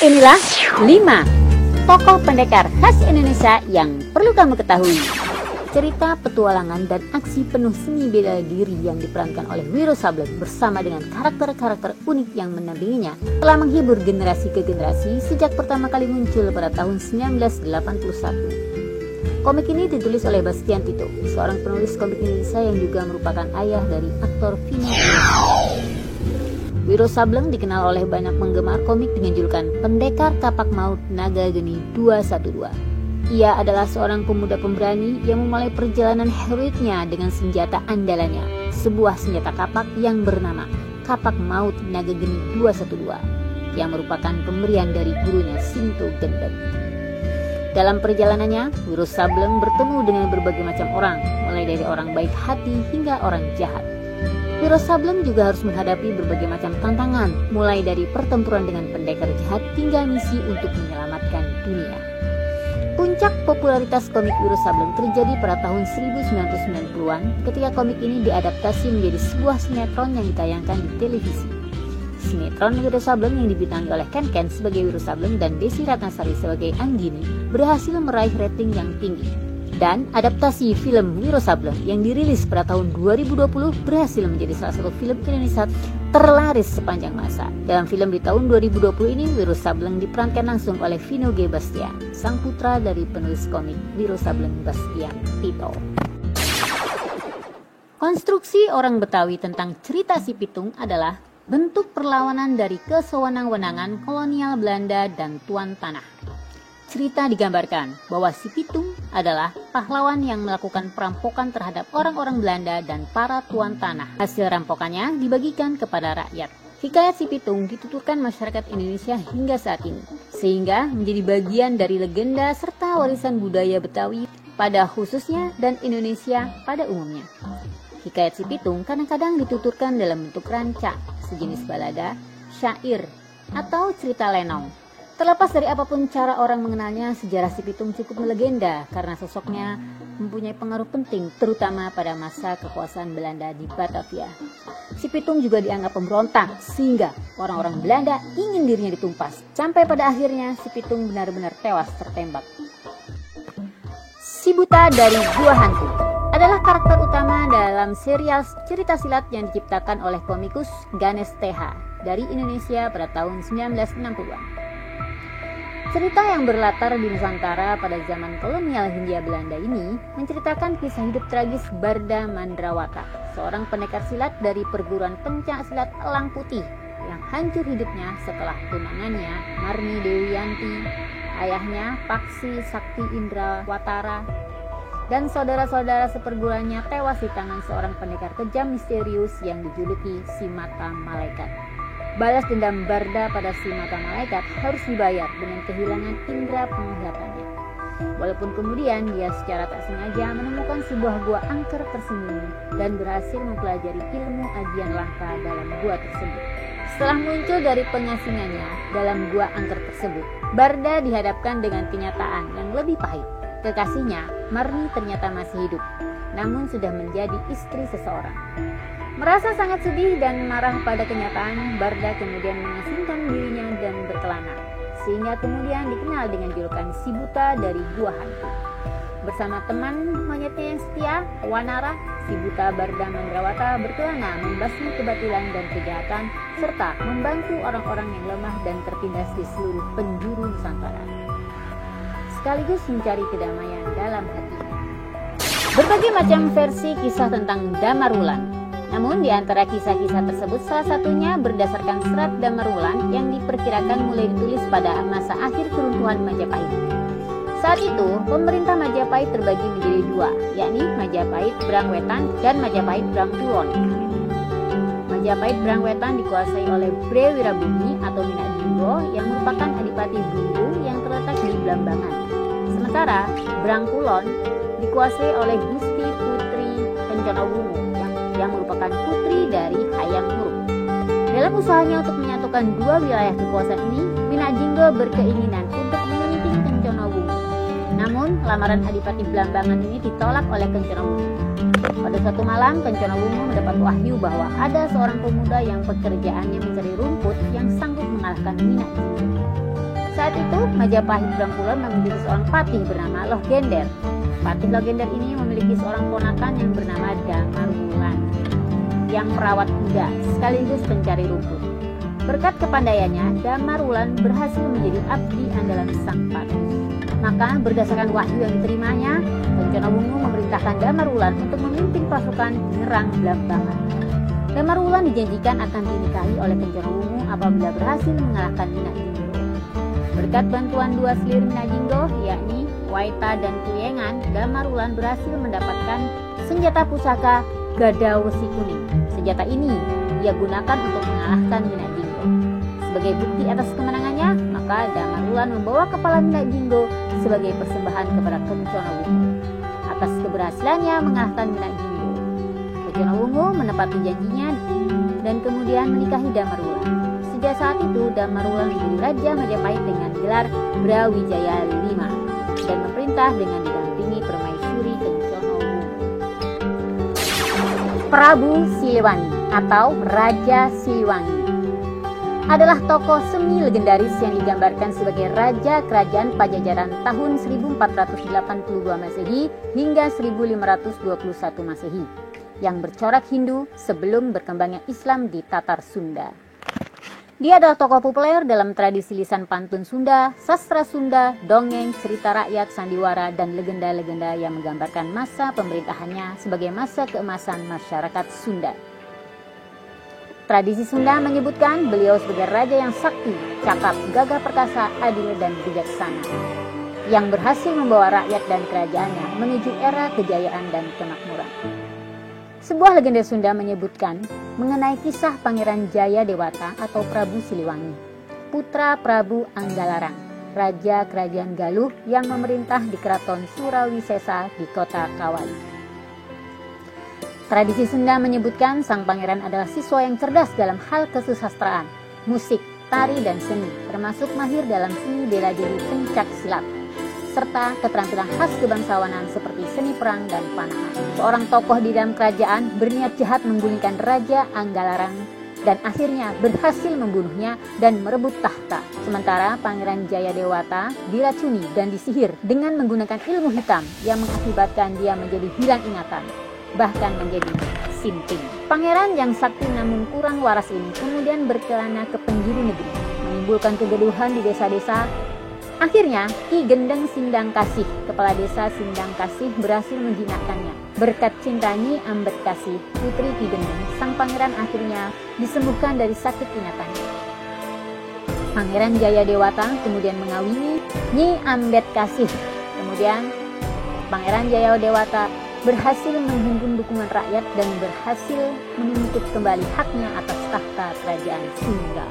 Inilah 5 tokoh pendekar khas Indonesia yang perlu kamu ketahui. Cerita petualangan dan aksi penuh seni bela diri yang diperankan oleh Wiro Sableng bersama dengan karakter-karakter unik yang mendampinginya telah menghibur generasi ke generasi sejak pertama kali muncul pada tahun 1981. Komik ini ditulis oleh Bastian Tito, seorang penulis komik Indonesia yang juga merupakan ayah dari aktor Vino. Wiro Sableng dikenal oleh banyak penggemar komik dengan julukan Pendekar Kapak Maut Naga Geni 212. Ia adalah seorang pemuda pemberani yang memulai perjalanan heroiknya dengan senjata andalannya, sebuah senjata kapak yang bernama Kapak Maut Naga Geni 212, yang merupakan pemberian dari gurunya Sinto Gendeng. Dalam perjalanannya, Wiro Sableng bertemu dengan berbagai macam orang, mulai dari orang baik hati hingga orang jahat. Wiro Sableng juga harus menghadapi berbagai macam tantangan, mulai dari pertempuran dengan pendekar jahat hingga misi untuk menyelamatkan dunia. Puncak popularitas komik Wiro Sableng terjadi pada tahun 1990-an ketika komik ini diadaptasi menjadi sebuah sinetron yang ditayangkan di televisi. Sinetron Wiro Sableng yang dibintangi oleh Ken Ken sebagai Wiro Sableng dan Desi Ratnasari sebagai Anggini berhasil meraih rating yang tinggi. Dan adaptasi film Wiro Sableng yang dirilis pada tahun 2020 berhasil menjadi salah satu film Indonesia terlaris sepanjang masa. Dalam film di tahun 2020 ini, Wiro Sableng diperankan langsung oleh Vino G. Bastian, sang putra dari penulis komik Wiro Sableng Bastian Tito. Konstruksi orang Betawi tentang cerita Si Pitung adalah bentuk perlawanan dari kesewenang-wenangan kolonial Belanda dan tuan tanah. Cerita digambarkan bahwa Si Pitung adalah pahlawan yang melakukan perampokan terhadap orang-orang Belanda dan para tuan tanah. Hasil rampokannya dibagikan kepada rakyat. Hikayat Si Pitung dituturkan masyarakat Indonesia hingga saat ini, sehingga menjadi bagian dari legenda serta warisan budaya Betawi pada khususnya dan Indonesia pada umumnya. Hikayat Si Pitung kadang-kadang dituturkan dalam bentuk ranca, sejenis balada, syair, atau cerita lenong. Terlepas dari apapun cara orang mengenalnya, sejarah Si Pitung cukup melegenda karena sosoknya mempunyai pengaruh penting terutama pada masa kekuasaan Belanda di Batavia. Si Pitung juga dianggap pemberontak sehingga orang-orang Belanda ingin dirinya ditumpas. Sampai pada akhirnya Si Pitung benar-benar tewas tertembak. Si Buta dari Gua Hantu adalah karakter utama dalam serial cerita silat yang diciptakan oleh komikus Ganes TH dari Indonesia pada tahun 1960-an. Cerita yang berlatar di Nusantara pada zaman kolonial Hindia Belanda ini menceritakan kisah hidup tragis Barda Mandrawata, seorang pendekar silat dari perguruan pencak silat Elang Putih yang hancur hidupnya setelah tunangannya Marni Dewi Yanti, ayahnya Paksi Sakti Indra Watara, dan saudara-saudara seperguruannya tewas di tangan seorang pendekar kejam misterius yang dijuluki Si Mata Malaikat. Balas dendam Barda pada Si Mata Malaikat harus dibayar dengan kehilangan indera penglihatannya. Walaupun kemudian dia secara tak sengaja menemukan sebuah gua angker tersembunyi dan berhasil mempelajari ilmu ajian langka dalam gua tersebut. Setelah muncul dari pengasingannya dalam gua angker tersebut, Barda dihadapkan dengan kenyataan yang lebih pahit. Kekasihnya, Marni, ternyata masih hidup, namun sudah menjadi istri seseorang. Merasa sangat sedih dan marah pada kenyataan, Barda kemudian mengasingkan dirinya dan berkelana, sehingga kemudian dikenal dengan julukan Si Buta dari Gua Hantu. Bersama teman monyetnya yang setia, Wanara, Si Buta Barda Mandrawata berkelana membasmi kebatilan dan kejahatan, serta membantu orang-orang yang lemah dan tertindas di seluruh penjuru Nusantara, sekaligus mencari kedamaian dalam hatinya. Berbagai macam versi kisah tentang Damar Wulan. Namun di antara kisah-kisah tersebut salah satunya berdasarkan serat Damar Wulan yang diperkirakan mulai ditulis pada masa akhir keruntuhan Majapahit. Saat itu, pemerintah Majapahit terbagi menjadi dua, yakni Majapahit Brangwetan dan Majapahit Brangkulon. Majapahit Brangwetan dikuasai oleh Bre Wirabumi atau Minak Jinggo yang merupakan adipati Bumbu yang terletak di Blambangan. Sementara Brangkulon dikuasai oleh Gusti Putri Kencono yang merupakan putri dari Hayam Wuruk. Dalam usahanya untuk menyatukan dua wilayah kekuasaan ini, Minak Jinggo berkeinginan untuk menyunting Kencono. Namun, lamaran Adipati Blambangan ini ditolak oleh Kencono. Pada suatu malam, Kencono mendapat wahyu bahwa ada seorang pemuda yang pekerjaannya mencari rumput yang sanggup mengalahkan Minak Jinggo. Majapahit Bangkulan memiliki seorang patih bernama Loh Gender. Patih Loh Gender ini memiliki seorang ponakan yang bernama Damarwulan yang merawat kuda sekaligus pencari rumput. Berkat kepandaiannya, Damarwulan berhasil menjadi abdi andalan sang patih. Maka berdasarkan wahyu yang diterimanya, Kencono memerintahkan Damarwulan untuk memimpin pasukan menyerang Blambangan. Damarwulan dijanjikan akan dinikahi oleh Kencono apabila berhasil mengalahkan Minangkabau. Berkat bantuan dua selir Minangkabau, yakni Waita dan Kuyengan, Damarwulan berhasil mendapatkan senjata pusaka Gada Wesi Kuning. Senjata ini ia gunakan untuk mengalahkan Minangkabau. Sebagai bukti atas kemenangannya, maka Damarwulan membawa kepala Minangkabau sebagai persembahan kepada Kencono. Atas keberhasilannya mengalahkan Minangkabau, Kencono menepati janjinya dan kemudian menikahi Damarwulan. Sejak saat itu, Damarwulan menjadi Raja Majapahit dengan gelar Brawijaya V dan memerintah dengan didampingi permaisuri Kencono. Prabu Siliwangi atau Raja Siliwangi adalah tokoh semi legendaris yang digambarkan sebagai Raja Kerajaan Pajajaran tahun 1482 Masehi hingga 1521 Masehi yang bercorak Hindu sebelum berkembangnya Islam di Tatar Sunda. Dia adalah tokoh populer dalam tradisi lisan pantun Sunda, sastra Sunda, dongeng, cerita rakyat, sandiwara, dan legenda-legenda yang menggambarkan masa pemerintahannya sebagai masa keemasan masyarakat Sunda. Tradisi Sunda menyebutkan beliau sebagai raja yang sakti, cakap, gagah perkasa, adil, dan bijaksana, yang berhasil membawa rakyat dan kerajaannya menuju era kejayaan dan kemakmuran. Sebuah legenda Sunda menyebutkan mengenai kisah Pangeran Jayadewata atau Prabu Siliwangi, putra Prabu Anggalarang, raja kerajaan Galuh yang memerintah di keraton Surawisesa di kota Kawali. Tradisi Sunda menyebutkan sang pangeran adalah siswa yang cerdas dalam hal kesusastraan, musik, tari, dan seni, termasuk mahir dalam seni bela diri pencak silat, serta keterampilan khas kebangsawanan seperti seni perang dan panahan. Seorang tokoh di dalam kerajaan berniat jahat menggulingkan Raja Anggalarang dan akhirnya berhasil membunuhnya dan merebut tahta. Sementara Pangeran Jayadewata diracuni dan disihir dengan menggunakan ilmu hitam yang mengakibatkan dia menjadi hilang ingatan, bahkan menjadi sinting. Pangeran yang sakti namun kurang waras ini kemudian berkelana ke penjuru negeri, menimbulkan kegaduhan di desa-desa. Akhirnya, Ki Gendeng Sindang Kasih, kepala desa Sindang Kasih, berhasil menjinakkannya. Berkat cinta Nyi Ambet Kasih, putri Ki Gendeng, sang pangeran akhirnya disembuhkan dari sakit ingatannya. Pangeran Jayadewata kemudian mengawini Nyi Ambet Kasih. Kemudian, Pangeran Jayadewata berhasil menghimpun dukungan rakyat dan berhasil menuntut kembali haknya atas tahta kerajaan Sunda.